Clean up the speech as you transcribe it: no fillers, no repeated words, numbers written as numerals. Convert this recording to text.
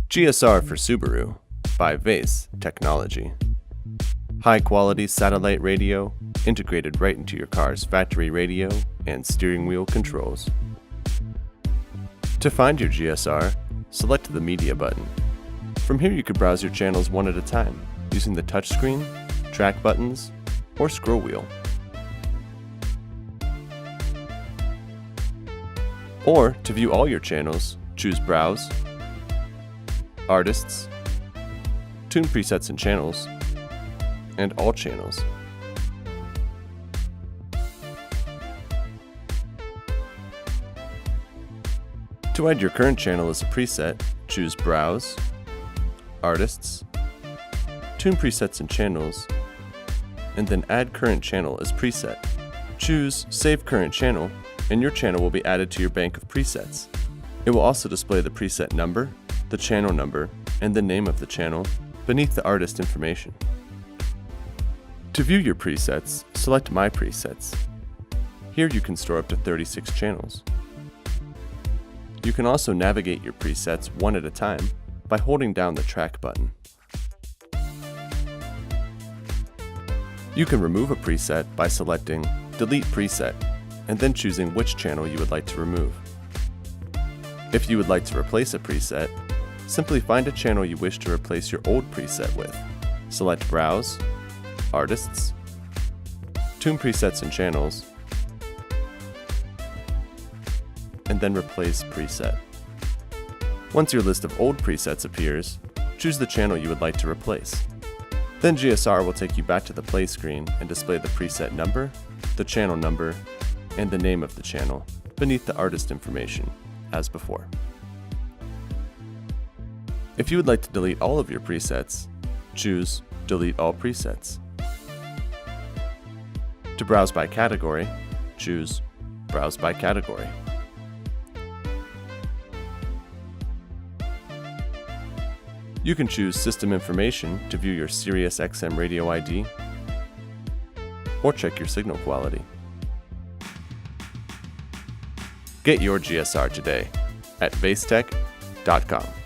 GSR for Subaru by VAIS Technology. High-quality satellite radio integrated right into your car's factory radio and steering wheel controls. To find your GSR, select the Media button. From here you can browse your channels one at a time using the touchscreen, track buttons, or scroll wheel. Or, to view all your channels, choose Browse, Artists, Tune Presets and Channels, and All Channels. To add your current channel as a preset, choose Browse, Artists, Tune Presets and Channels, and then Add Current Channel as preset. Choose Save Current Channel, and your channel will be added to your bank of presets. It will also display the preset number, the channel number, and the name of the channel beneath the artist information. To view your presets, select My Presets. Here you can store up to 36 channels. You can also navigate your presets one at a time by holding down the track button. You can remove a preset by selecting Delete Preset and then choosing which channel you would like to remove. If you would like to replace a preset, simply find a channel you wish to replace your old preset with. Select Browse, Artists, Tune Presets and Channels, and then Replace Preset. Once your list of old presets appears, choose the channel you would like to replace. Then GSR will take you back to the play screen and display the preset number, the channel number, and the name of the channel beneath the artist information, as before. If you would like to delete all of your presets, choose Delete All Presets. To browse by category, choose Browse by Category. You can choose System Information to view your SiriusXM radio ID or check your signal quality. Get your GSR today at vaistech.com.